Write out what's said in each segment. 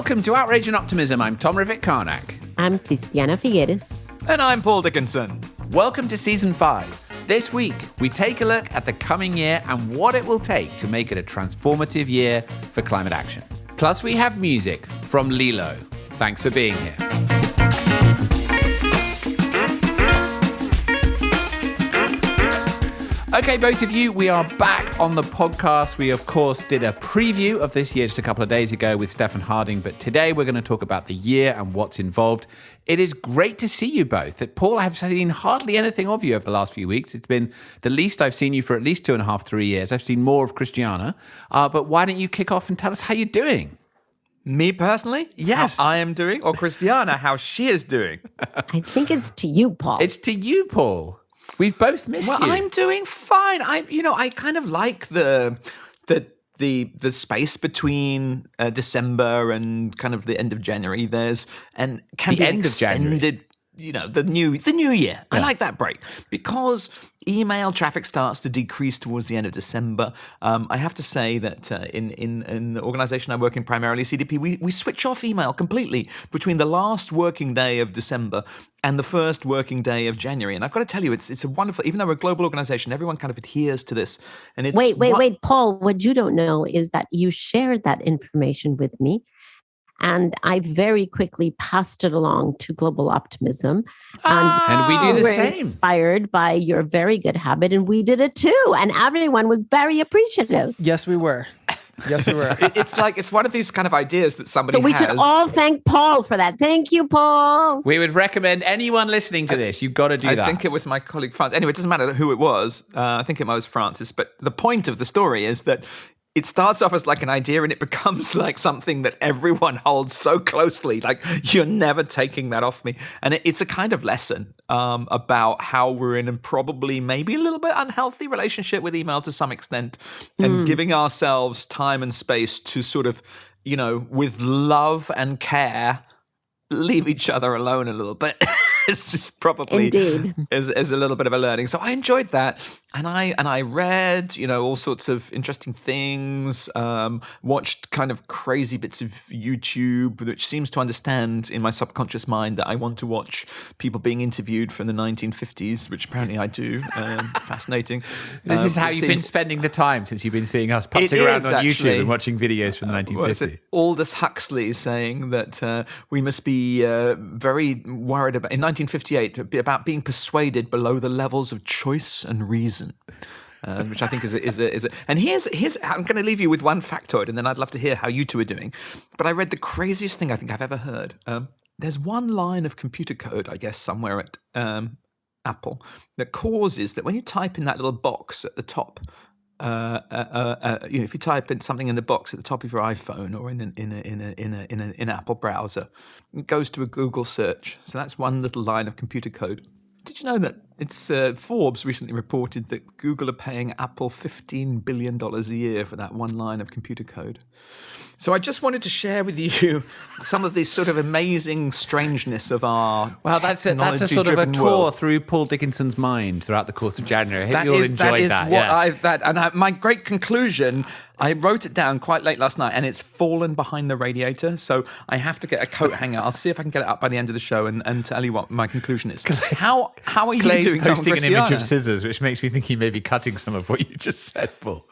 Welcome to Outrage and Optimism. I'm Tom Rivett-Carnac. I'm Christiana Figueres. And I'm Paul Dickinson. Welcome to Season 5. This week, we take a look at the coming year and what it will take to make it a transformative year for climate action. Plus, we have music from Lilo. Thanks for being here. Okay, both of you, we are back on the podcast. We, of course, did a preview of this year just a couple of days ago with Stefan Harding, but today we're going to talk about the year and what's involved. It is great to see you both. Paul, I have seen hardly anything of you over the last few weeks. It's been the least I've seen you for at least 2.5, 3 years. I've seen more of Christiana, but why don't you kick off and tell us how you're doing? Me personally? Yes. How I am doing, or Christiana, how she is doing? I think it's to you, Paul. It's to you, Paul. We've both missed you. Well, I'm doing fine. I kind of like the space between December and kind of the end of January. The end of January. The new year. I like that break because email traffic starts to decrease towards the end of December. I have to say that in the organization I work in, primarily CDP, we switch off email completely between the last working day of December and the first working day of January. And I've got to tell you, it's a wonderful, even though we're a global organization, everyone kind of adheres to this. And it's Wait, Paul, what you don't know is that you shared that information with me. And I very quickly passed it along to Global Optimism. And we do the we're same. Inspired by your very good habit, and we did it too. And everyone was very appreciative. Yes, we were. It's one of these kind of ideas that somebody So we has. should all thank Paul for that. Thank you, Paul. We would recommend anyone listening to this, you've got to do that. I think it was my colleague Francis. Anyway, it doesn't matter who it was. I think it was Francis. But the point of the story is that it starts off as like an idea and it becomes like something that everyone holds so closely. Like, you're never taking that off me. And it's a kind of lesson about how we're in a probably maybe a little bit unhealthy relationship with email to some extent, and giving ourselves time and space to sort of, with love and care, leave each other alone a little bit. It's just probably is a little bit of a learning. So I enjoyed that, and I read all sorts of interesting things. Watched kind of crazy bits of YouTube, which seems to understand in my subconscious mind that I want to watch people being interviewed from the 1950s, which apparently I do. Fascinating. This is how you've been spending the time since you've been seeing us putzing around on YouTube and watching videos from the 1950s. Aldous Huxley saying that we must be very worried about, in 1958, about being persuaded below the levels of choice and reason, which I think is a. And here's I'm going to leave you with one factoid, and then I'd love to hear how you two are doing. But I read the craziest thing I think I've ever heard. There's one line of computer code, I guess, somewhere at Apple that causes that when you type in that little box at the top. If you type in something in the box at the top of your iPhone or in an Apple browser, it goes to a Google search. So that's one little line of computer code. Did you know that it's Forbes recently reported that Google are paying Apple $15 billion a year for that one line of computer code? So I just wanted to share with you some of this sort of amazing strangeness of our that's a sort of a tour through Paul Dickinson's mind throughout the course of January. I hope you'll enjoy that. My great conclusion, I wrote it down quite late last night, and it's fallen behind the radiator. So I have to get a coat hanger. I'll see if I can get it up by the end of the show and tell you what my conclusion is. How are you doing, Tom? Posting an image of scissors, which makes me think he may be cutting some of what you just said, Paul.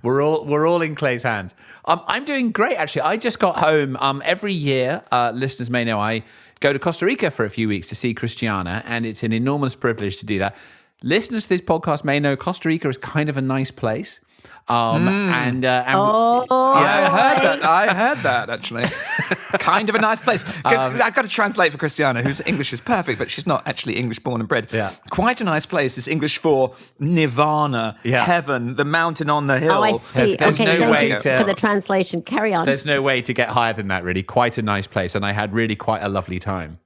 We're all in Clay's hands. I'm doing great, actually. I just got home. Every year, listeners may know, I go to Costa Rica for a few weeks to see Christiana, and it's an enormous privilege to do that. Listeners to this podcast may know Costa Rica is kind of a nice place. I heard that actually. Kind of a nice place. I've got to translate for Christiana, whose English is perfect, but she's not actually English born and bred. Yeah. Quite a nice place is English for nirvana, heaven, the mountain on the hill. Oh, I see. There's no way for the translation. Carry on. There's no way to get higher than that, really. Quite a nice place, and I had really quite a lovely time.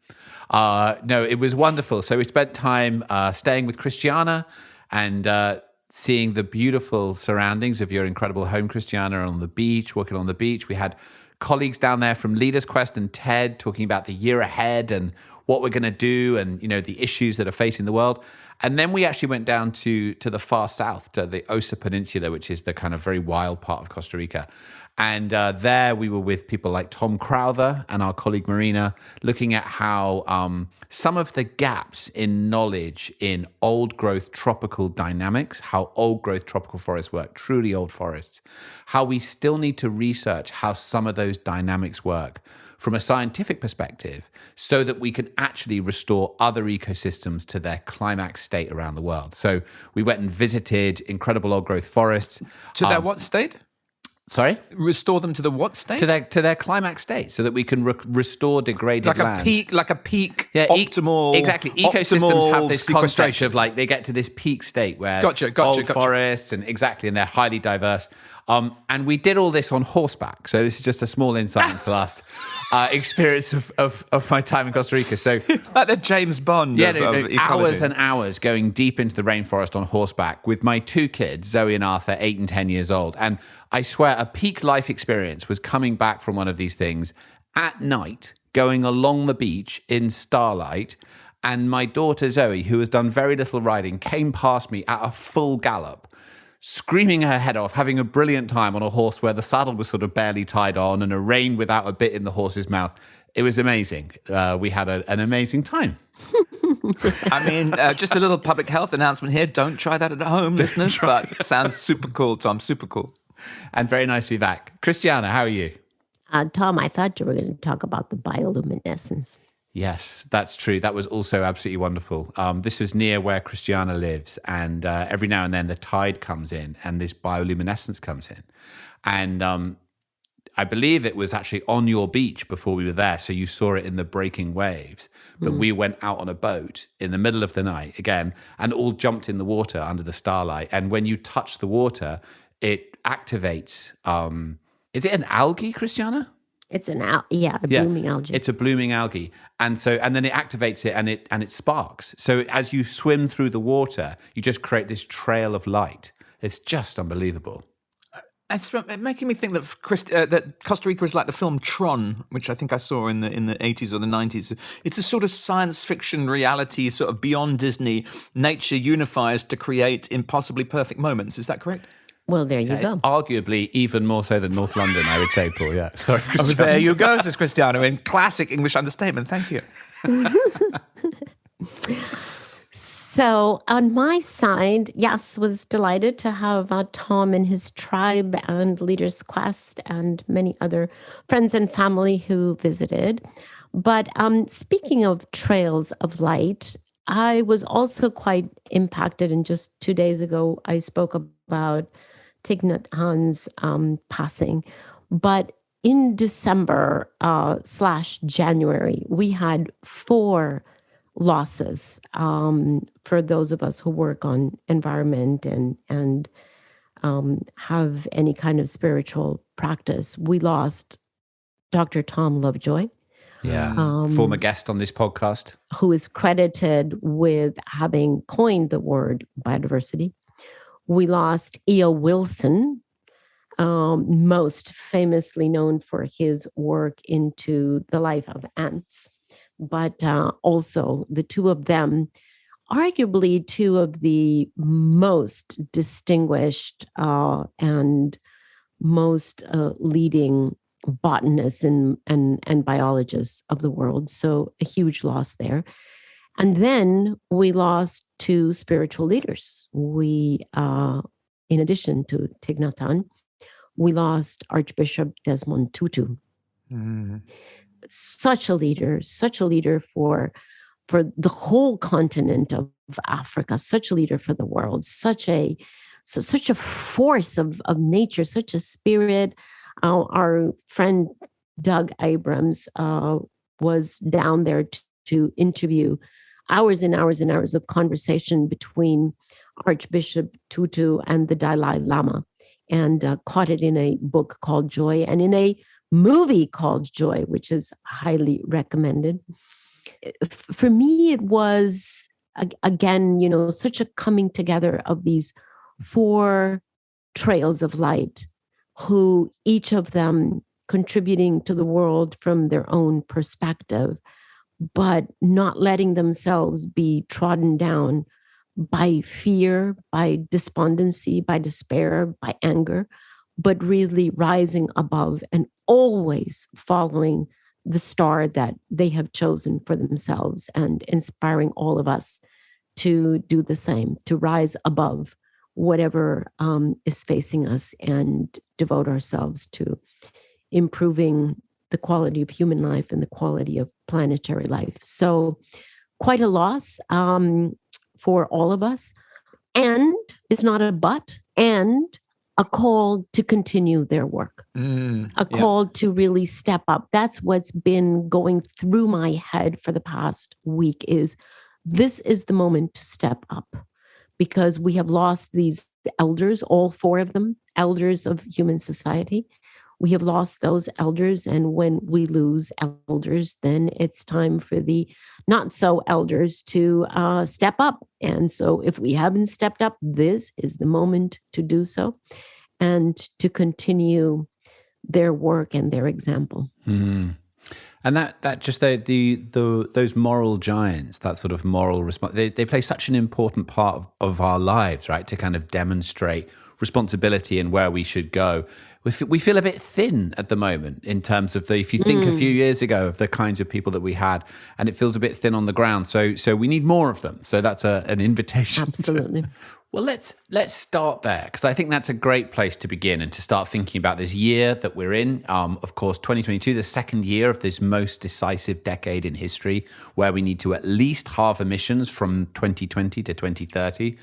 It was wonderful. So we spent time staying with Christiana and seeing the beautiful surroundings of your incredible home, Christiana, on the beach, walking on the beach. We had colleagues down there from Leaders Quest and TED talking about the year ahead and what we're going to do and, the issues that are facing the world. And then we actually went down to the far south, to the Osa Peninsula, which is the kind of very wild part of Costa Rica. And there we were with people like Tom Crowther and our colleague Marina, looking at how some of the gaps in knowledge in old growth tropical dynamics, how old growth tropical forests work, truly old forests, how we still need to research how some of those dynamics work from a scientific perspective so that we can actually restore other ecosystems to their climax state around the world. So we went and visited incredible old growth forests. To their what state? Sorry? Restore them to the what state? To their climax state, so that we can restore degraded land. Like a peak, optimal. Exactly. Ecosystems have this concept of they get to this peak state where old forests and they're highly diverse. And we did all this on horseback. So this is just a small insight into the last experience of my time in Costa Rica. So like the James Bond of ecology. Hours and hours going deep into the rainforest on horseback with my two kids, Zoe and Arthur, 8 and 10 years old. And I swear a peak life experience was coming back from one of these things at night, going along the beach in starlight. And my daughter Zoe, who has done very little riding, came past me at a full gallop, screaming her head off, having a brilliant time on a horse where the saddle was sort of barely tied on and a rein without a bit in the horse's mouth. It was amazing. We had an amazing time. I mean, just a little public health announcement here. Don't try that at home, listeners, but it sounds super cool, Tom, super cool. And very nice to be back. Christiana, how are you? Tom, I thought you were going to talk about the bioluminescence. Yes, that's true. That was also absolutely wonderful. This was near where Christiana lives, and every now and then the tide comes in and this bioluminescence comes in. And I believe it was actually on your beach before we were there, so you saw it in the breaking waves. But we went out on a boat in the middle of the night, again, and all jumped in the water under the starlight. And when you touch the water, it activates, is it an algae, Christiana? It's blooming algae. It's a blooming algae. And then it activates it and it sparks. So as you swim through the water, you just create this trail of light. It's just unbelievable. It's making me think that Costa Rica is like the film Tron, which I think I saw in the 80s or the 90s. It's a sort of science fiction reality, sort of beyond Disney. Nature unifies to create impossibly perfect moments. Is that correct? Well, there you go. Arguably even more so than North London, I would say, Paul. Yeah. Sorry, Christiana. Oh, there you go, says Christiana, in classic English understatement. Thank you. So on my side, yes, was delighted to have Tom and his tribe and Leaders Quest and many other friends and family who visited. But speaking of trails of light, I was also quite impacted. And just 2 days ago, I spoke about Thich Nhat Hanh's passing. But in December / January, we had 4 losses for those of us who work on environment and have any kind of spiritual practice. We lost Dr. Tom Lovejoy. Yeah, former guest on this podcast. Who is credited with having coined the word biodiversity. We lost E.O. Wilson, most famously known for his work into the life of ants. But also the two of them, arguably 2 of the most distinguished and most leading botanists and biologists of the world. So a huge loss there. And then we lost 2 spiritual leaders. We, in addition to Thich Nhat Hanh, we lost Archbishop Desmond Tutu. Mm. Such a leader for the whole continent of Africa, such a leader for the world, such a force of nature, such a spirit. Our friend Doug Abrams was down there to interview hours and hours and hours of conversation between Archbishop Tutu and the Dalai Lama, and caught it in a book called Joy and in a movie called Joy, which is highly recommended. For me, it was, again, such a coming together of these 4 trails of light, who each of them contributing to the world from their own perspective, but not letting themselves be trodden down by fear, by despondency, by despair, by anger, but really rising above and always following the star that they have chosen for themselves, and inspiring all of us to do the same, to rise above whatever is facing us and devote ourselves to improving the quality of human life and the quality of planetary life. So quite a loss for all of us. And it's not a but, and a call to continue their work, a call to really step up. That's what's been going through my head for the past week is this is the moment to step up, because we have lost these elders, all four of them, elders of human society. We have lost those elders. And when we lose elders, then it's time for the not so elders to step up. And so if we haven't stepped up, this is the moment to do so and to continue their work and their example. And that just those moral giants, that sort of moral response, they play such an important part of our lives, right? To kind of demonstrate responsibility and where we should go. We feel a bit thin at the moment in terms of if you think a few years ago of the kinds of people that we had, and it feels a bit thin on the ground. So we need more of them. So that's an invitation. Absolutely. Well, let's start there, because I think that's a great place to begin and to start thinking about this year that we're in. Of course, 2022, the second year of this most decisive decade in history, where we need to at least halve emissions from 2020 to 2030.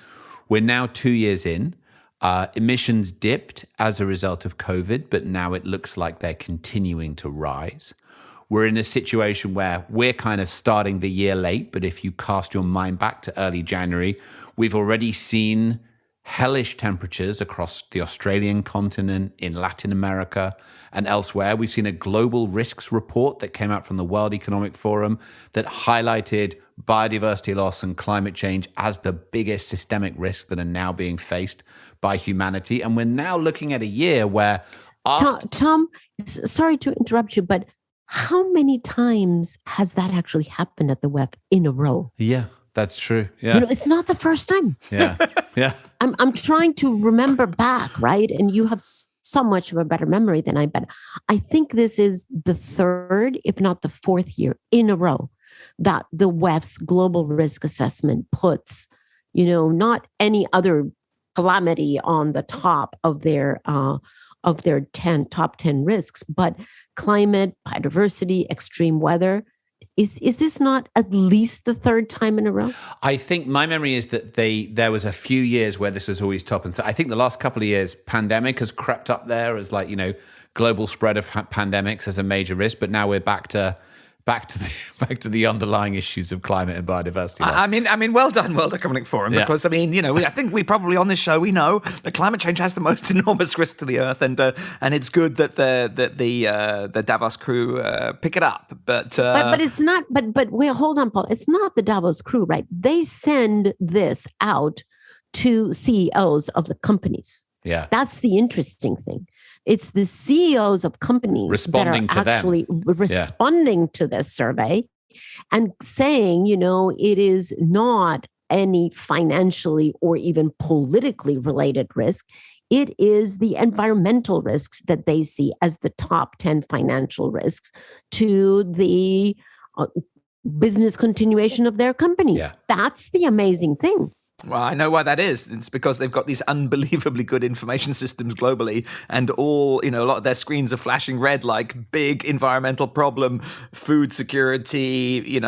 We're now 2 years in. Emissions dipped as a result of COVID, but now it looks like they're continuing to rise. We're in a situation where we're kind of starting the year late, but if you cast your mind back to early January, we've already seen hellish temperatures across the Australian continent, in Latin America, and elsewhere. We've seen a global risks report that came out from the World Economic Forum that highlighted biodiversity loss and climate change as the biggest systemic risks that are now being faced by humanity. And we're now looking at a year where... Tom, sorry to interrupt you, but how many times has that actually happened at the WEF in a row? Yeah, that's true. Yeah. It's not the first time. Yeah. Yeah. I'm trying to remember back, right? And you have so much of a better memory than I, but I think this is the third, if not the fourth year in a row that the WEF's global risk assessment puts, not any other calamity on the top of their top 10 risks, but climate, biodiversity, extreme weather. Is this not at least the third time in a row? I think my memory is that there was a few years where this was always top. And so I think the last couple of years, pandemic has crept up there as global spread of pandemics as a major risk. But now we're back to the underlying issues of climate and biodiversity loss. I mean, well done, World Economic Forum, because I think we probably on this show we know that climate change has the most enormous risk to the Earth, and it's good that the Davos crew pick it up. But it's not. But wait, hold on, Paul. It's not the Davos crew, right? They send this out to CEOs of the companies. Yeah, that's the interesting thing. It's the CEOs of companies responding that are actually responding to this survey and saying, it is not any financially or even politically related risk. It is the environmental risks that they see as the top 10 financial risks to the business continuation of their companies. Yeah. That's the amazing thing. Well, I know why that is. It's because they've got these unbelievably good information systems globally, and all, a lot of their screens are flashing red like big environmental problem, food security,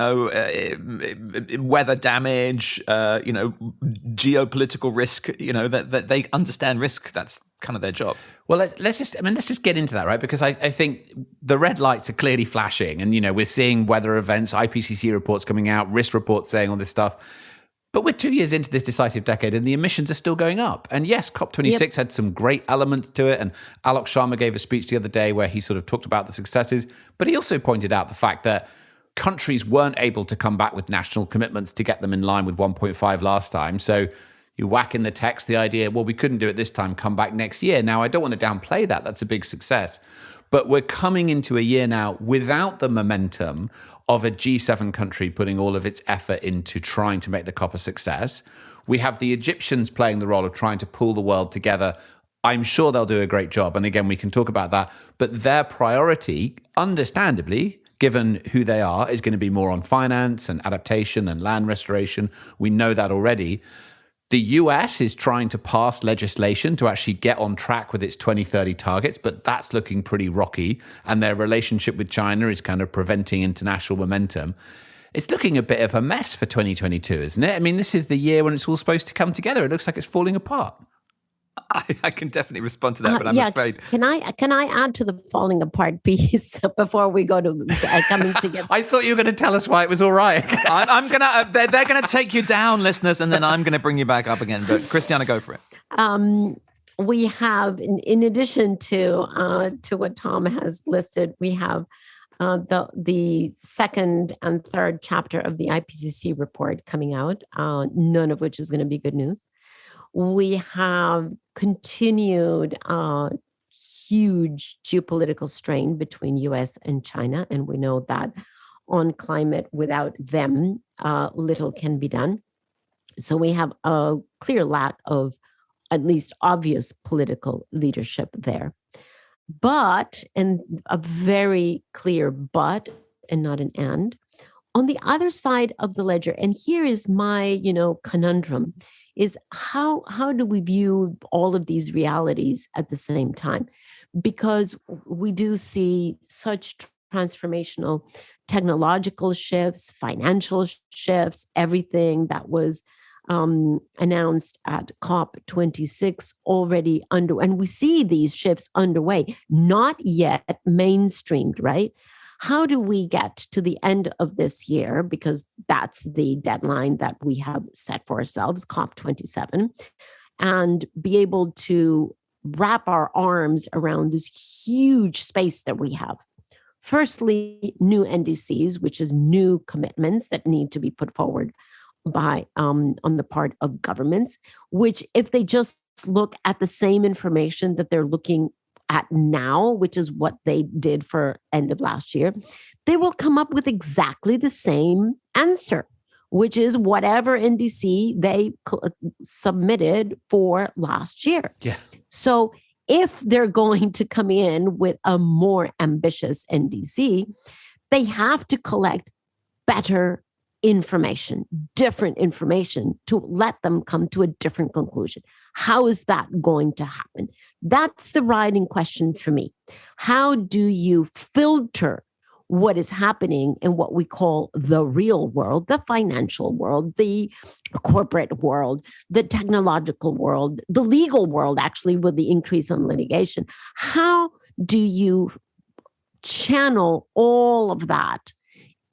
weather damage, geopolitical risk, that they understand risk. That's kind of their job. Well, let's just get into that, right? Because I think the red lights are clearly flashing, and, we're seeing weather events, IPCC reports coming out, risk reports saying all this stuff. But we're 2 years into this decisive decade and the emissions are still going up. And yes, COP26 had some great elements to it. And Alok Sharma gave a speech the other day where he sort of talked about the successes. But he also pointed out the fact that countries weren't able to come back with national commitments to get them in line with 1.5 last time. So you whack in the text the idea, well, we couldn't do it this time, come back next year. Now, I don't want to downplay that. That's a big success. But we're coming into a year now without the momentum of a G7 country putting all of its effort into trying to make the COP a success. We have the Egyptians playing the role of trying to pull the world together. I'm sure they'll do a great job. And again, we can talk about that. But their priority, understandably, given who they are, is going to be more on finance and adaptation and land restoration. We know that already. The US is trying to pass legislation to actually get on track with its 2030 targets, but that's looking pretty rocky. And their relationship with China is kind of preventing international momentum. It's looking a bit of a mess for 2022, isn't it? I mean, this is the year when it's all supposed to come together. It looks like it's falling apart. I can definitely respond to that, but I'm afraid. Can I add to the falling apart piece before we go to coming together? I thought you were going to tell us why it was all right. I'm gonna. They're gonna take you down, listeners, and then I'm gonna bring you back up again. But Christiana, go for it. We have, in addition to what Tom has listed, we have the second and third chapter of the IPCC report coming out. None of which is going to be good news. We have continued huge geopolitical strain between US and China. And we know that on climate, without them, little can be done. So we have a clear lack of at least obvious political leadership there. But, and a very clear but and not an and, on the other side of the ledger, and here is my, conundrum, is how do we view all of these realities at the same time? Because we do see such transformational technological shifts, financial shifts, everything that was announced at COP26 already and we see these shifts underway, not yet mainstreamed, right? How do we get to the end of this year? Because that's the deadline that we have set for ourselves, COP27, and be able to wrap our arms around this huge space that we have. Firstly, new NDCs, which is new commitments that need to be put forward by on the part of governments, which if they just look at the same information that they're looking at now, which is what they did for end of last year, they will come up with exactly the same answer, which is whatever NDC they submitted for last year. Yeah. So if they're going to come in with a more ambitious NDC, they have to collect better information, different information to let them come to a different conclusion. How is that going to happen? That's the writing question for me. How do you filter what is happening in what we call the real world, the financial world, the corporate world, the technological world, the legal world, actually, with the increase in litigation? How do you channel all of that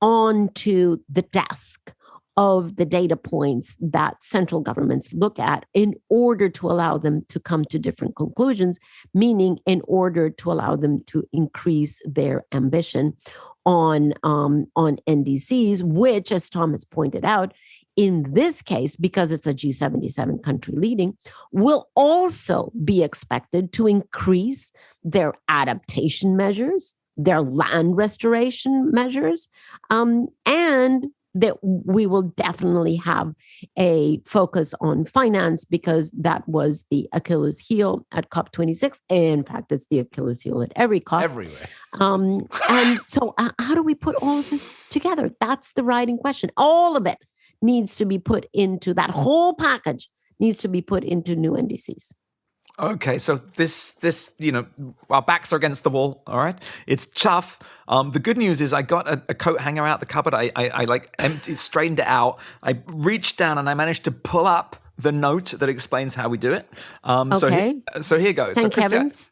onto the desk of the data points that central governments look at in order to allow them to come to different conclusions, meaning in order to allow them to increase their ambition on NDCs, which, as Thomas pointed out, in this case, because it's a G77 country leading, will also be expected to increase their adaptation measures, their land restoration measures, and that we will definitely have a focus on finance because that was the Achilles heel at COP26. In fact, it's the Achilles heel at every COP. Everywhere. And so how do we put all of this together? That's the writing question. All of it needs to be put into that whole package needs to be put into new NDCs. Okay, so this, our backs are against the wall. All right, it's tough. The good news is I got a coat hanger out the cupboard. I like straightened it out. I reached down and I managed to pull up the note that explains how we do it. Okay. So here goes. Thank heavens.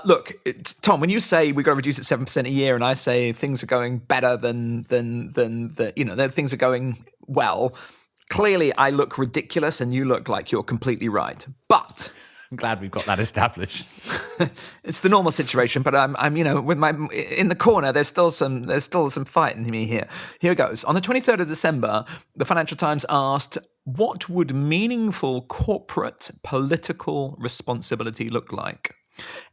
Look, Tom, when you say we've got to reduce it 7% a year, and I say things are going better than things are going well. Clearly, I look ridiculous, and you look like you're completely right. But I'm glad we've got that established. It's the normal situation, but I'm with my in the corner. There's still some fight in me here. Here goes. On the 23rd of December, the Financial Times asked, "What would meaningful corporate political responsibility look like?"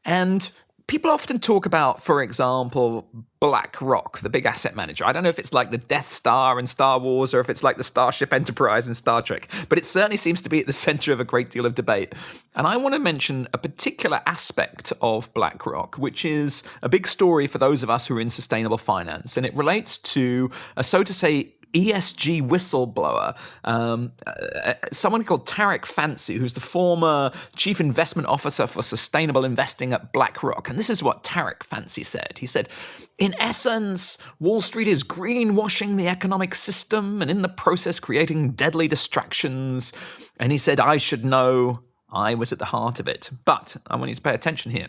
And people often talk about, for example, BlackRock, the big asset manager. I don't know if it's like the Death Star in Star Wars or if it's like the Starship Enterprise in Star Trek, but it certainly seems to be at the center of a great deal of debate. And I want to mention a particular aspect of BlackRock, which is a big story for those of us who are in sustainable finance. And it relates to, so to say, ESG whistleblower, someone called Tarek Fancy, who's the former chief investment officer for sustainable investing at BlackRock. And this is what Tarek Fancy said. He said, in essence, Wall Street is greenwashing the economic system and in the process creating deadly distractions. And he said, I should know. I was at the heart of it. But I want you to pay attention here.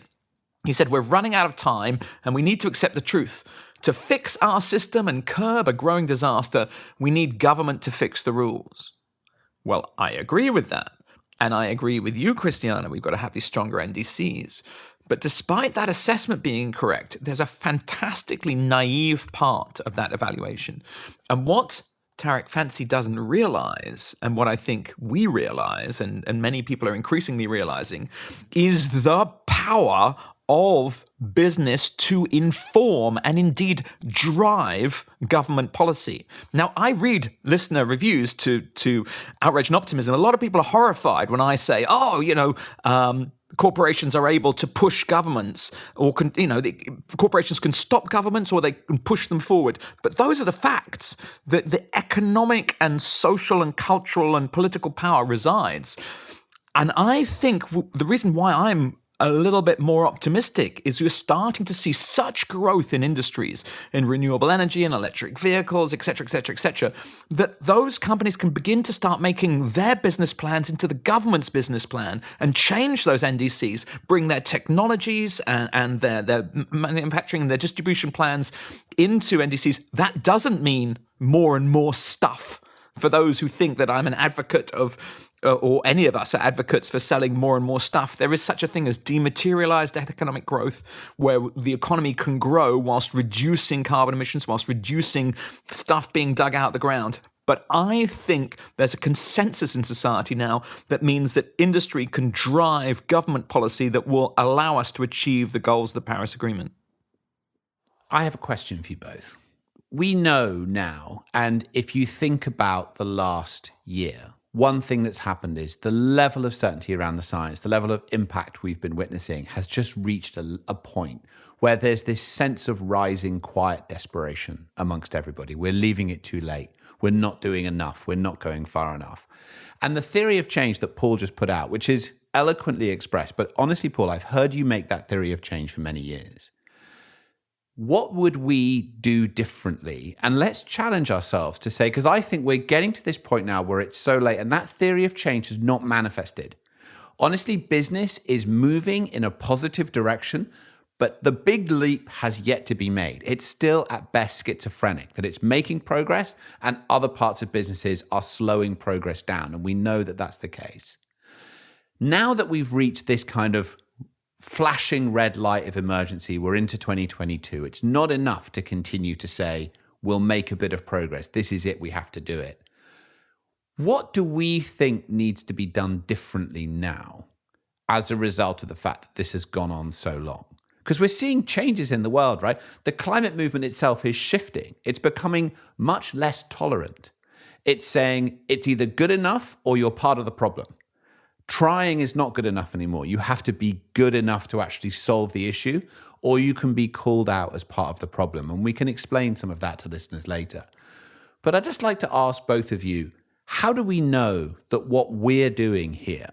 He said, we're running out of time and we need to accept the truth. To fix our system and curb a growing disaster, we need government to fix the rules. Well, I agree with that. And I agree with you, Christiana. We've got to have these stronger NDCs. But despite that assessment being correct, there's a fantastically naive part of that evaluation. And what Tarek Fancy doesn't realize, and what I think we realize, and many people are increasingly realizing, is the power of business to inform and indeed drive government policy. Now, I read listener reviews to Outrage and Optimism. A lot of people are horrified when I say, corporations are able to push governments, or corporations can stop governments or they can push them forward. But those are the facts. The economic and social and cultural and political power resides. And I think the reason why I'm a little bit more optimistic is you're starting to see such growth in industries, in renewable energy and electric vehicles, et cetera, that those companies can begin to start making their business plans into the government's business plan and change those NDCs, bring their technologies and their manufacturing and their distribution plans into NDCs. That doesn't mean more and more stuff. For those who think that I'm an advocate of, or any of us are advocates for selling more and more stuff, there is such a thing as dematerialized economic growth, where the economy can grow whilst reducing carbon emissions, whilst reducing stuff being dug out the ground. But I think there's a consensus in society now that means that industry can drive government policy that will allow us to achieve the goals of the Paris Agreement. I have a question for you both. We know now, and if you think about the last year, one thing that's happened is the level of certainty around the science, the level of impact we've been witnessing has just reached a point where there's this sense of rising quiet desperation amongst everybody. We're leaving it too late. We're not doing enough. We're not going far enough. And the theory of change that Paul just put out, which is eloquently expressed, but honestly, Paul, I've heard you make that theory of change for many years. What would we do differently? And let's challenge ourselves to say, because I think we're getting to this point now where it's so late and that theory of change has not manifested. Honestly, business is moving in a positive direction, but the big leap has yet to be made. It's still at best schizophrenic, that it's making progress and other parts of businesses are slowing progress down. And we know that that's the case. Now that we've reached this kind of flashing red light of emergency, we're into 2022. It's not enough to continue to say, we'll make a bit of progress. This is it. We have to do it. What do we think needs to be done differently now as a result of the fact that this has gone on so long? Because we're seeing changes in the world, right? The climate movement itself is shifting. It's becoming much less tolerant. It's saying it's either good enough or you're part of the problem. Trying is not good enough anymore. You have to be good enough to actually solve the issue, or you can be called out as part of the problem. And we can explain some of that to listeners later. But I'd just like to ask both of you, how do we know that what we're doing here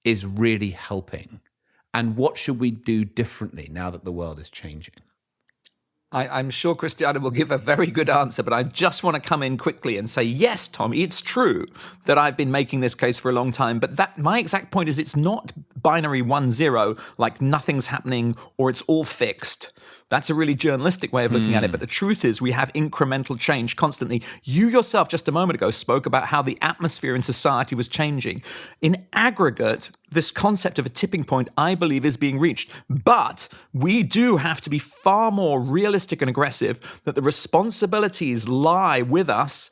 is really helping? And what should we do differently now that the world is changing? I'm sure Christiana will give a very good answer, but I just want to come in quickly and say, yes, Tom, it's true that I've been making this case for a long time, but that my exact point is it's not binary 1-0, like nothing's happening or it's all fixed. That's a really journalistic way of looking at it. But the truth is we have incremental change constantly. You yourself just a moment ago spoke about how the atmosphere in society was changing. In aggregate, this concept of a tipping point, I believe, is being reached. But we do have to be far more realistic and aggressive, that the responsibilities lie with us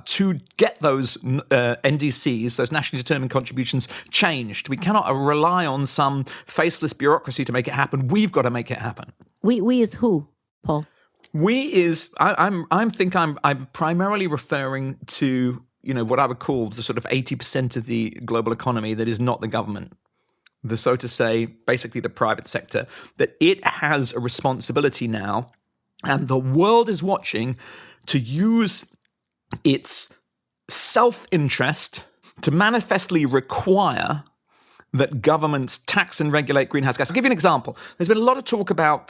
to get those NDCs, those nationally determined contributions, changed. We cannot rely on some faceless bureaucracy to make it happen. We've got to make it happen. We is who, Paul? We is I'm primarily referring to what I would call the sort of 80% of the global economy that is not the government. The, so to say, basically the private sector, that it has a responsibility now, and the world is watching, to use its self-interest to manifestly require that governments tax and regulate greenhouse gas. I'll give you an example. There's been a lot of talk about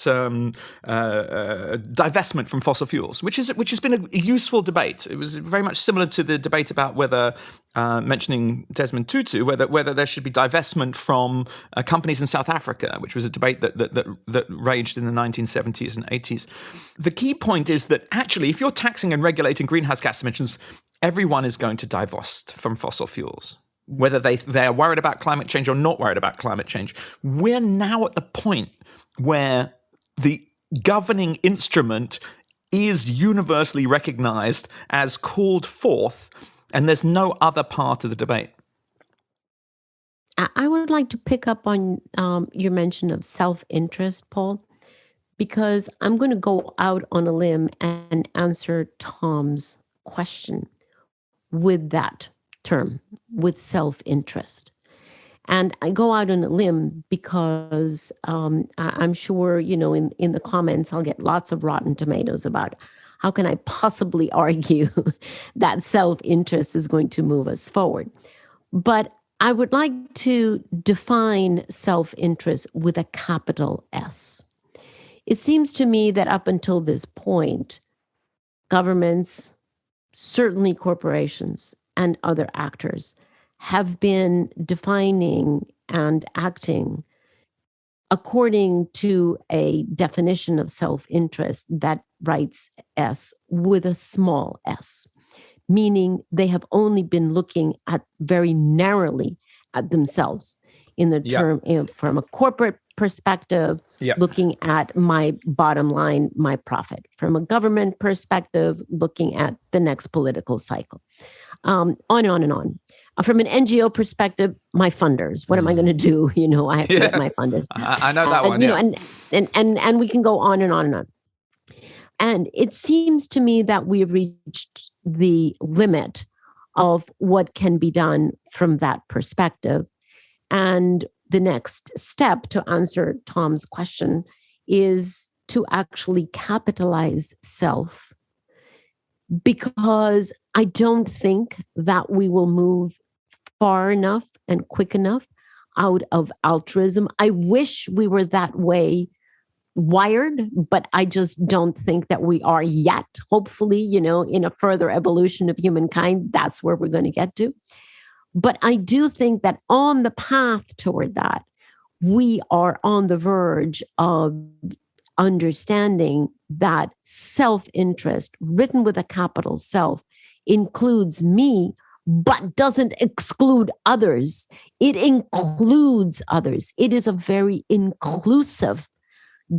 divestment from fossil fuels, which has been a useful debate. It was very much similar to the debate about whether, mentioning Desmond Tutu, whether there should be divestment from companies in South Africa, which was a debate that raged in the 1970s and 80s. The key point is that actually, if you're taxing and regulating greenhouse gas emissions, everyone is going to divest from fossil fuels, whether they are worried about climate change or not worried about climate change. We're now at the point where the governing instrument is universally recognized as called forth, and there's no other part of the debate. I would like to pick up on your mention of self-interest, Paul, because I'm going to go out on a limb and answer Tom's question with that term, with self-interest. And I go out on a limb because I'm sure, in the comments, I'll get lots of rotten tomatoes about how can I possibly argue that self-interest is going to move us forward. But I would like to define self-interest with a capital S. It seems to me that up until this point, governments, certainly corporations, and other actors have been defining and acting according to a definition of self-interest that writes S with a small s, meaning they have only been looking at very narrowly at themselves in the term from a corporate perspective, looking at my bottom line, my profit. From a government perspective, looking at the next political cycle. On and on and on. From an NGO perspective, my funders. What am I going to do? I have to get my funders. I know that one. And we can go on and on and on. And it seems to me that we have reached the limit of what can be done from that perspective. And the next step to answer Tom's question is to actually capitalize self, because I don't think that we will move far enough and quick enough out of altruism. I wish we were that way wired, but I just don't think that we are yet. Hopefully, in a further evolution of humankind, that's where we're going to get to. But I do think that on the path toward that, we are on the verge of understanding that self-interest, written with a capital self, includes me, but doesn't exclude others. It includes others. It is a very inclusive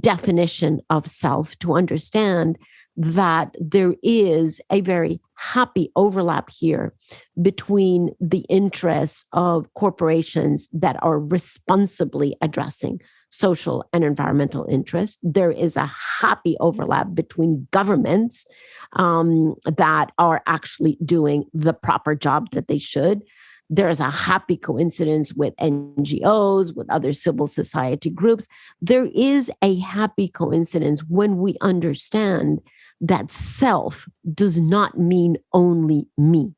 definition of self to understand that there is a very happy overlap here between the interests of corporations that are responsibly addressing social and environmental interests. There is a happy overlap between governments that are actually doing the proper job that they should. There is a happy coincidence with NGOs, with other civil society groups. There is a happy coincidence when we understand that self does not mean only me.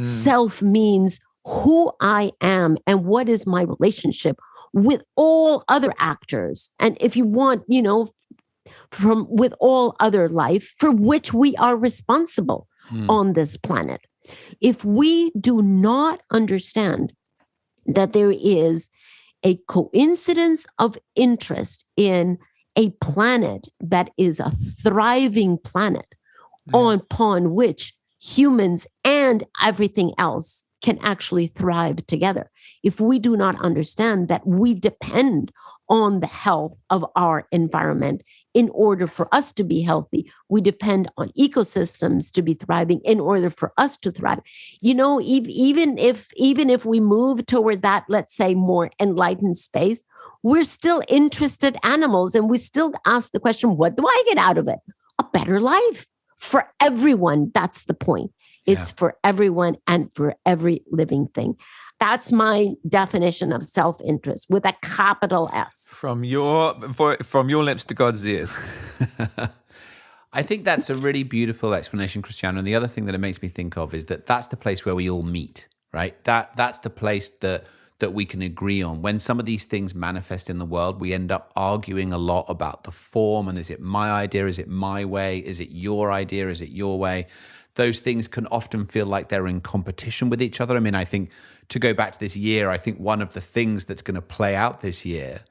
Self means who I am and what is my relationship with all other actors. And if you want, with all other life for which we are responsible on this planet. If we do not understand that there is a coincidence of interest in a planet that is a thriving planet upon which humans and everything else can actually thrive together. If we do not understand that we depend on the health of our environment in order for us to be healthy. We depend on ecosystems to be thriving in order for us to thrive. Even if we move toward that, let's say, more enlightened space, we're still interested animals, and we still ask the question, what do I get out of it? A better life for everyone. That's the point. It's for everyone and for every living thing. That's my definition of self-interest with a capital S. From your lips to God's ears. I think that's a really beautiful explanation, Christiana. And the other thing that it makes me think of is that that's the place where we all meet, right? That's the place that we can agree on. When some of these things manifest in the world, we end up arguing a lot about the form. And is it my idea? Is it my way? Is it your idea? Is it your way? Those things can often feel like they're in competition with each other. I mean, I think to go back to this year, I think one of the things that's going to play out this year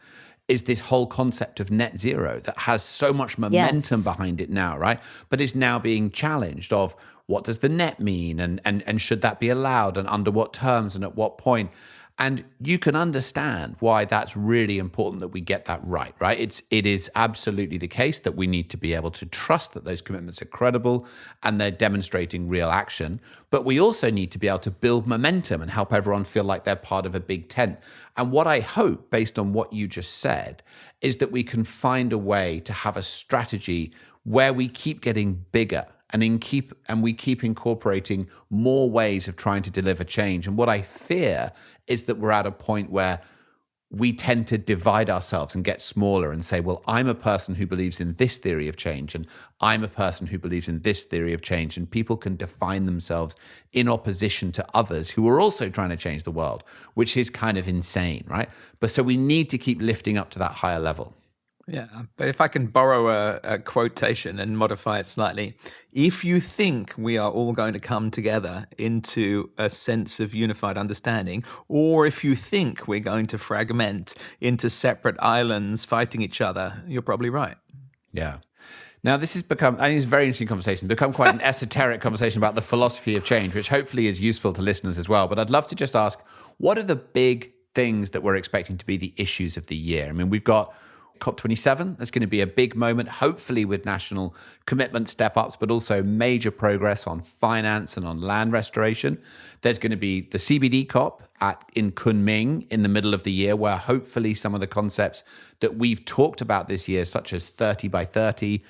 is this whole concept of net zero that has so much momentum behind it now, right? But is now being challenged of what does the net mean, and should that be allowed, and under what terms and at what point? And you can understand why that's really important that we get that right? It is absolutely the case that we need to be able to trust that those commitments are credible and they're demonstrating real action. But we also need to be able to build momentum and help everyone feel like they're part of a big tent. And what I hope, based on what you just said, is that we can find a way to have a strategy where we keep getting bigger and we keep incorporating more ways of trying to deliver change. And what I fear is that we're at a point where we tend to divide ourselves and get smaller and say, well, I'm a person who believes in this theory of change, and I'm a person who believes in this theory of change. And people can define themselves in opposition to others who are also trying to change the world, which is kind of insane, right? But so we need to keep lifting up to that higher level. Yeah, but if I can borrow a quotation and modify it slightly, if you think we are all going to come together into a sense of unified understanding, or if you think we're going to fragment into separate islands fighting each other, you're probably right. Yeah. Now, this has become, I think it's a very interesting conversation, become quite an esoteric conversation about the philosophy of change, which hopefully is useful to listeners as well. But I'd love to just ask, what are the big things that we're expecting to be the issues of the year? I mean, we've got COP27. That's going to be a big moment, hopefully with national commitment step-ups, but also major progress on finance and on land restoration. There's going to be the CBD COP in Kunming in the middle of the year, where hopefully some of the concepts that we've talked about this year, such as 30 by 30,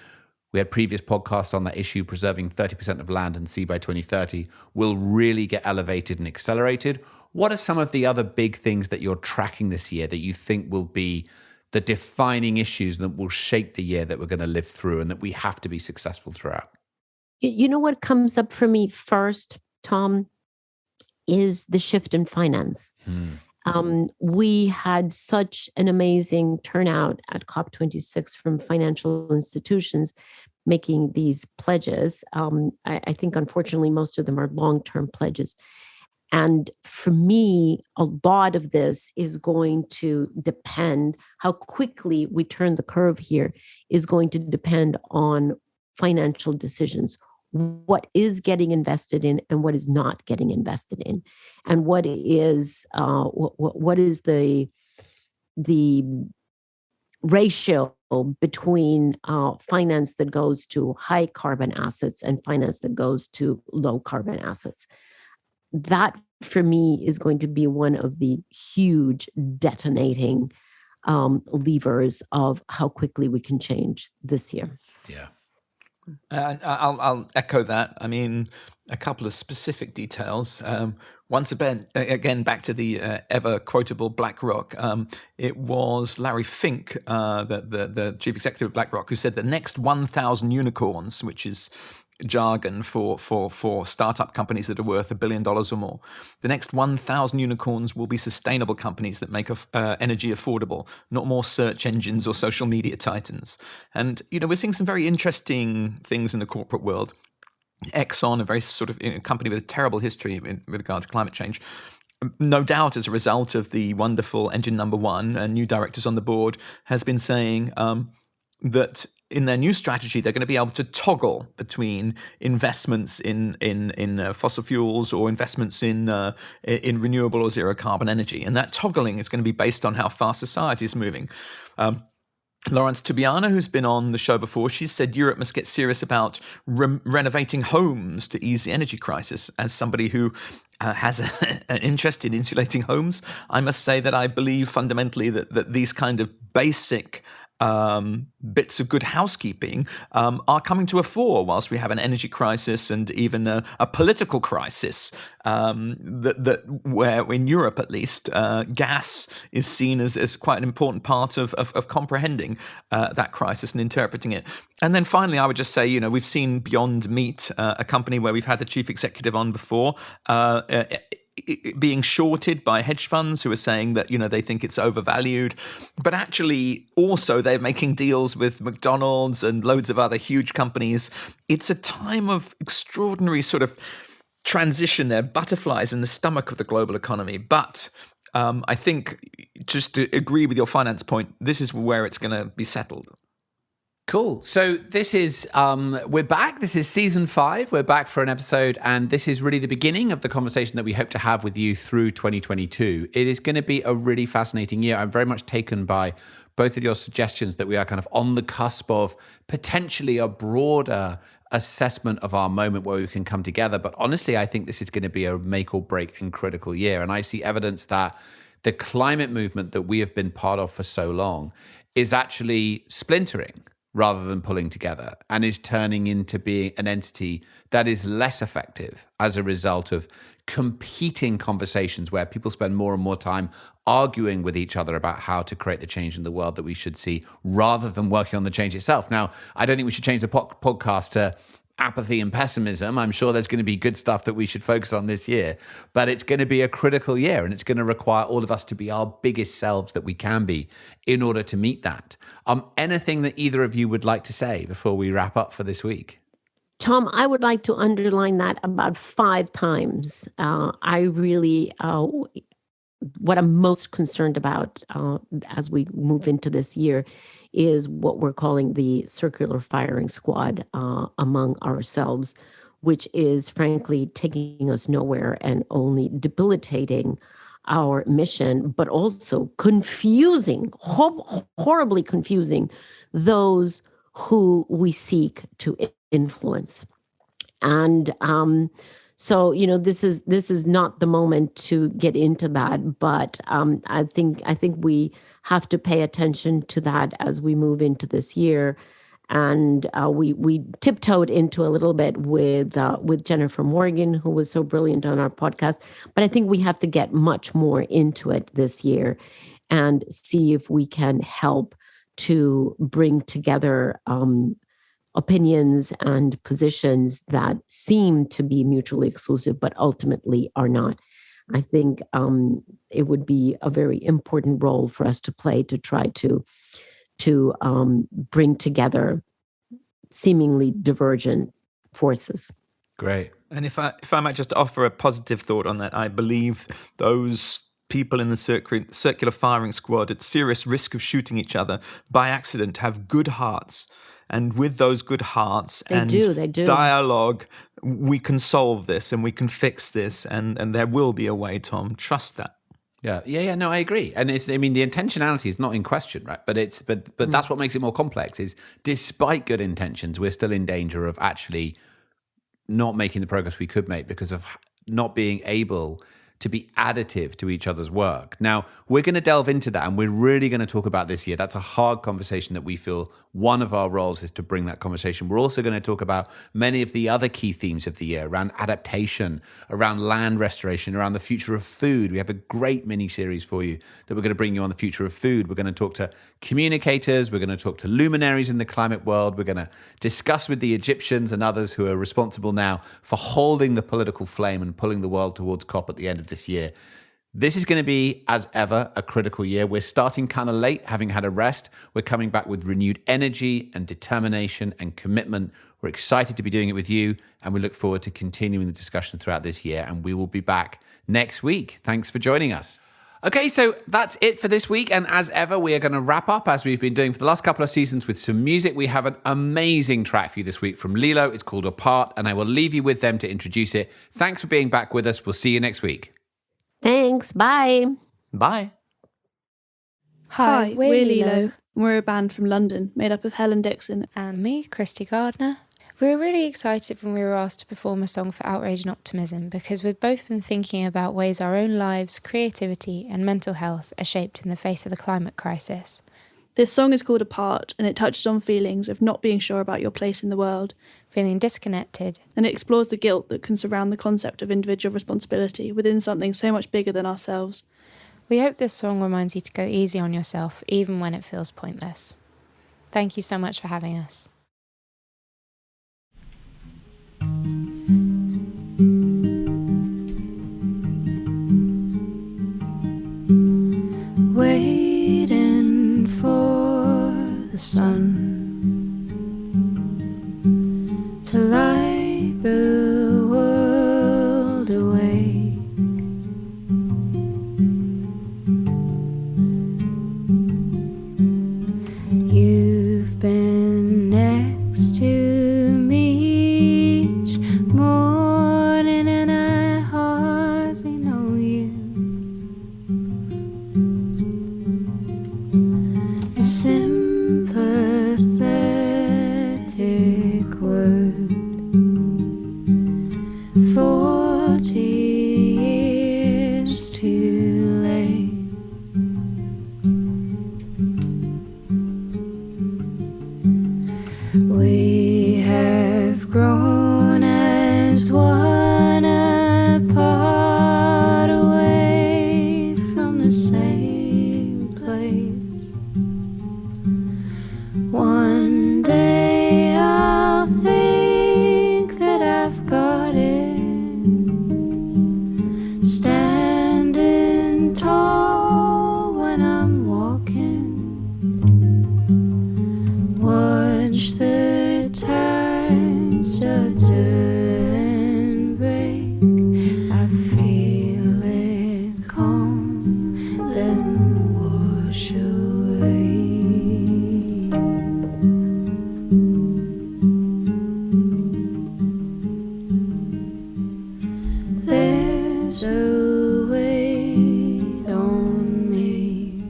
we had previous podcasts on that issue, preserving 30% of land and sea by 2030, will really get elevated and accelerated. What are some of the other big things that you're tracking this year that you think will be the defining issues that will shape the year that we're going to live through and that we have to be successful throughout? You know what comes up for me first, Tom, is the shift in finance. We had such an amazing turnout at COP26 from financial institutions making these pledges. I think, unfortunately, most of them are long-term pledges. And for me, a lot of this is going to depend, how quickly we turn the curve here is going to depend on financial decisions. What is getting invested in and what is not getting invested in, and what is the ratio between finance that goes to high carbon assets and finance that goes to low carbon assets. That, for me, is going to be one of the huge detonating levers of how quickly we can change this year. Yeah. I'll echo that. I mean, a couple of specific details. Once again, back to the ever quotable BlackRock. It was Larry Fink, the chief executive of BlackRock, who said the next 1,000 unicorns, which is jargon for startup companies that are worth $1 billion or more. The next 1,000 unicorns will be sustainable companies that make energy affordable, not more search engines or social media titans. And, we're seeing some very interesting things in the corporate world. Exxon, a very sort of company with a terrible history with regard to climate change, no doubt as a result of the wonderful engine number one and new directors on the board, has been saying that in their new strategy, they're going to be able to toggle between investments in fossil fuels or investments in renewable or zero carbon energy. And that toggling is going to be based on how fast society is moving. Lawrence Tubiana, who's been on the show before, she said Europe must get serious about renovating homes to ease the energy crisis. As somebody who has an interest in insulating homes, I must say that I believe fundamentally that these kind of basic bits of good housekeeping are coming to a fore whilst we have an energy crisis and even a political crisis where in Europe at least gas is seen as quite an important part of comprehending that crisis and interpreting it. And then finally, I would just say, we've seen Beyond Meat, a company where we've had the chief executive on before, being shorted by hedge funds who are saying that, they think it's overvalued. But actually, also, they're making deals with McDonald's and loads of other huge companies. It's a time of extraordinary sort of transition. There are butterflies in the stomach of the global economy. But I think, just to agree with your finance point, this is where it's going to be settled. Cool. So this is, we're back. This is season 5. We're back for an episode, and this is really the beginning of the conversation that we hope to have with you through 2022. It is going to be a really fascinating year. I'm very much taken by both of your suggestions that we are kind of on the cusp of potentially a broader assessment of our moment where we can come together. But honestly, I think this is going to be a make or break and critical year. And I see evidence that the climate movement that we have been part of for so long is actually splintering rather than pulling together, and is turning into being an entity that is less effective as a result of competing conversations where people spend more and more time arguing with each other about how to create the change in the world that we should see rather than working on the change itself. Now, I don't think we should change the podcast to apathy and pessimism. I'm sure there's going to be good stuff that we should focus on this year, but it's going to be a critical year, and it's going to require all of us to be our biggest selves that we can be in order to meet that. Anything that either of you would like to say before we wrap up for this week? Tom, I would like to underline that about 5 times. I really, what I'm most concerned about as we move into this year is what we're calling the circular firing squad among ourselves, which is frankly taking us nowhere and only debilitating our mission, but also confusing, horribly confusing those who we seek to influence. And so, this is not the moment to get into that, but I think we have to pay attention to that as we move into this year. And we tiptoed into a little bit with Jennifer Morgan, who was so brilliant on our podcast. But I think we have to get much more into it this year and see if we can help to bring together opinions and positions that seem to be mutually exclusive, but ultimately are not. I think it would be a very important role for us to play to try to bring together seemingly divergent forces. Great. And if I might just offer a positive thought on that, I believe those people in the circular firing squad at serious risk of shooting each other by accident have good hearts. And with those good hearts they do. dialogue, we can solve this and we can fix this, and there will be a way, Tom. Trust that. Yeah. No, I agree. And the intentionality is not in question, right? But that's what makes it more complex. Is despite good intentions, we're still in danger of actually not making the progress we could make because of not being able to be additive to each other's work. Now, we're going to delve into that, and we're really going to talk about this year. That's a hard conversation that we feel one of our roles is to bring that conversation. We're also going to talk about many of the other key themes of the year around adaptation, around land restoration, around the future of food. We have a great mini-series for you that we're going to bring you on the future of food. We're going to talk to communicators. We're going to talk to luminaries in the climate world. We're going to discuss with the Egyptians and others who are responsible now for holding the political flame and pulling the world towards COP at the end of this year. This is going to be, as ever, a critical year. We're starting kind of late, having had a rest. We're coming back with renewed energy and determination and commitment. We're excited to be doing it with you, and we look forward to continuing the discussion throughout this year, and we will be back next week. Thanks for joining us. Okay, so that's it for this week, and as ever, we are going to wrap up, as we've been doing for the last couple of seasons, with some music. We have an amazing track for you this week from Lilo. It's called Apart, and I will leave you with them to introduce it. Thanks for being back with us. We'll see you next week. Thanks. Bye. Bye. Hi, we're Lilo. and we're a band from London made up of Helen Dixon and me, Christy Gardner. We were really excited when we were asked to perform a song for Outrage and Optimism because we've both been thinking about ways our own lives, creativity and mental health are shaped in the face of the climate crisis. This song is called Apart, and it touches on feelings of not being sure about your place in the world, feeling disconnected, and it explores the guilt that can surround the concept of individual responsibility within something so much bigger than ourselves. We hope this song reminds you to go easy on yourself, even when it feels pointless. Thank you so much for having us. Waiting for the sun to light the world awake. You've been next to me each morning and I hardly know you. A sympathetic word 40 years too late. We have grown as one apart, away from the same place. One day I'll think that I've got it, standing tall when I'm walking. Watch the tide start to break. I feel it come, then wash away. There's a weight on me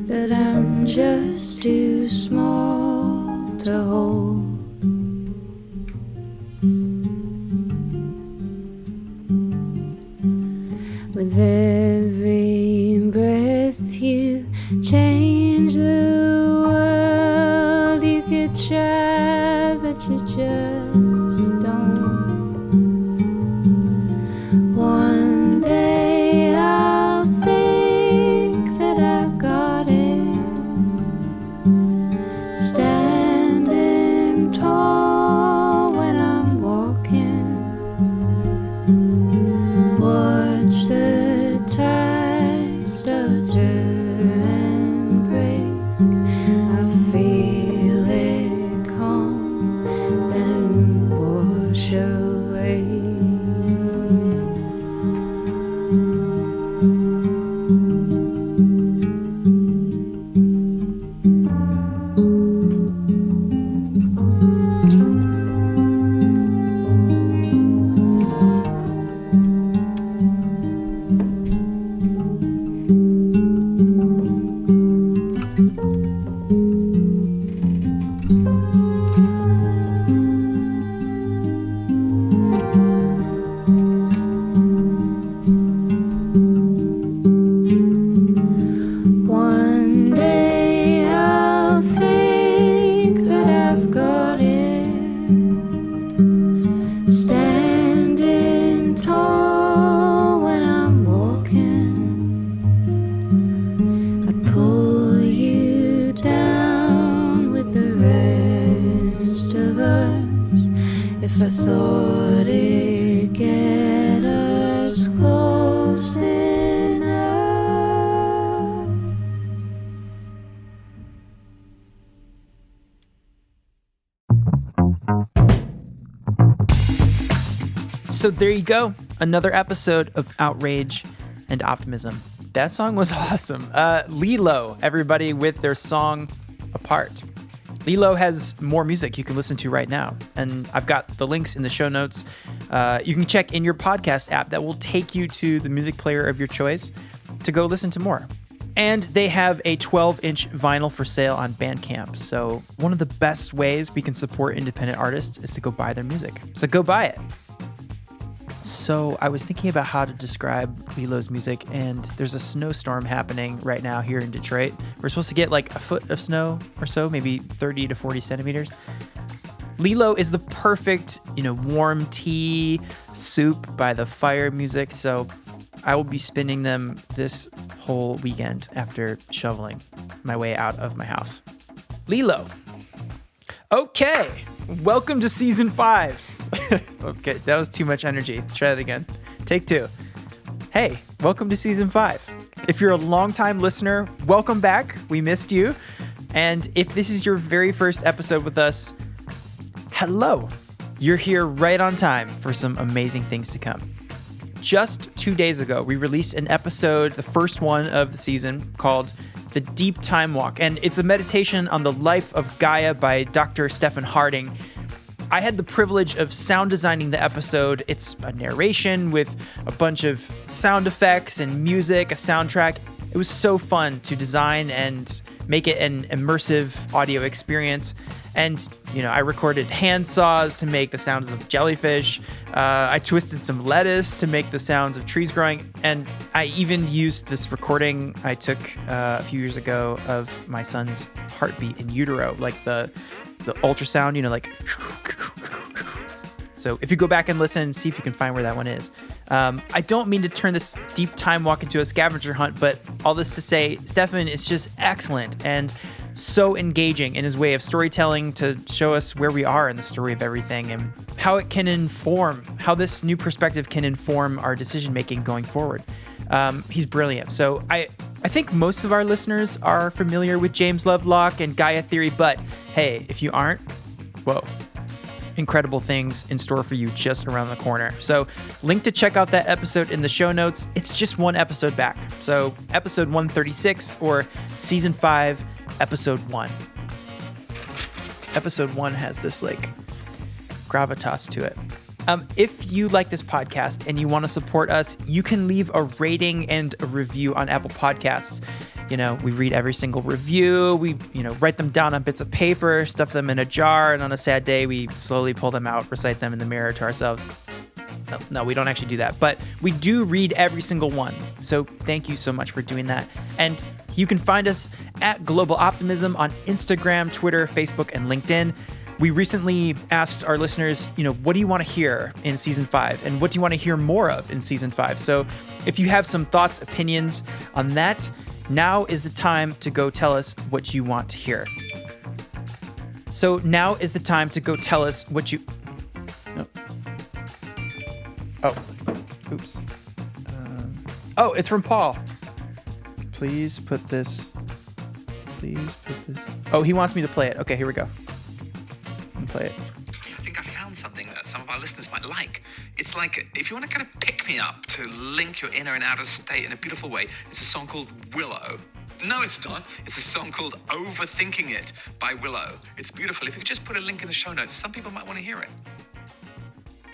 that I'm just too small to hold. With every breath you change the world. You could try, but you just don't. One day I'll think that I've got it, standing tall when I'm walking. Watch the tide start to break. I feel it come, then wash away. One day I'll think that I've got it, standing tall when I'm walking. I'd pull you down with the rest of us if I thought it'd get us close enough. So there you go. Another episode of Outrage and Optimism. That song was awesome. Lilo, everybody, with their song Apart. Lilo has more music you can listen to right now. And I've got the links in the show notes. You can check in your podcast app that will take you to the music player of your choice to go listen to more. And they have a 12-inch vinyl for sale on Bandcamp. So one of the best ways we can support independent artists is to go buy their music. So go buy it. So I was thinking about how to describe Lilo's music, and there's a snowstorm happening right now here in Detroit. We're supposed to get like a foot of snow or so, maybe 30 to 40 centimeters. Lilo is the perfect, warm tea, soup by the fire music. So I will be spinning them this whole weekend after shoveling my way out of my house. Lilo. Okay. Welcome to season 5. Okay, that was too much energy. Try that again. Take 2. Hey, welcome to season 5. If you're a longtime listener, welcome back. We missed you. And if this is your very first episode with us, hello. You're here right on time for some amazing things to come. Just 2 days ago, we released an episode, the first one of the season, called The Deep Time Walk. And it's a meditation on the life of Gaia by Dr. Stephen Harding. I had the privilege of sound designing the episode. It's a narration with a bunch of sound effects and music, a soundtrack. It was so fun to design and make it an immersive audio experience. And, I recorded hand saws to make the sounds of jellyfish. I twisted some lettuce to make the sounds of trees growing. And I even used this recording I took a few years ago of my son's heartbeat in utero, like the ultrasound, like. So if you go back and listen, see if you can find where that one is. I don't mean to turn this deep time walk into a scavenger hunt, but all this to say, Stefan is just excellent and so engaging in his way of storytelling to show us where we are in the story of everything and how it can inform, how this new perspective can inform our decision-making going forward. He's brilliant. So I think most of our listeners are familiar with James Lovelock and Gaia theory, but hey, if you aren't, whoa. Incredible things in store for you just around the corner. So link to check out that episode in the show notes. It's just one episode back. So episode 136 or season 5, episode 1. Episode 1 has this gravitas to it. If you like this podcast and you want to support us, you can leave a rating and a review on Apple Podcasts. We read every single review. We, write them down on bits of paper, stuff them in a jar, and on a sad day, we slowly pull them out, recite them in the mirror to ourselves. No, we don't actually do that, but we do read every single one. So thank you so much for doing that. And you can find us at Global Optimism on Instagram, Twitter, Facebook, and LinkedIn. We recently asked our listeners, what do you want to hear in season 5? And what do you want to hear more of in season 5? So if you have some thoughts, opinions on that, now is the time to go tell us what you want to hear. So now is the time to go tell us what you... No. Oh, oops. It's from Paul. Please put this... Oh, he wants me to play it. Okay, here we go. Play it. I think I found something that some of our listeners might like. It's like, if you want to kind of pick me up to link your inner and outer state in a beautiful way, it's a song called Willow. No, it's not. It's a song called Overthinking It by Willow. It's beautiful. If you could just put a link in the show notes, some people might want to hear it.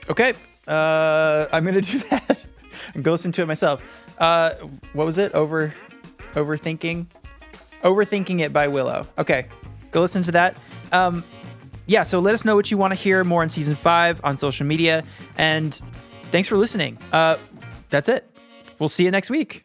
Okay, I'm going to do that and go listen to it myself. What was it? Overthinking It by Willow. Okay, go listen to that. Yeah, so let us know what you want to hear more in season 5 on social media. And thanks for listening. That's it. We'll see you next week.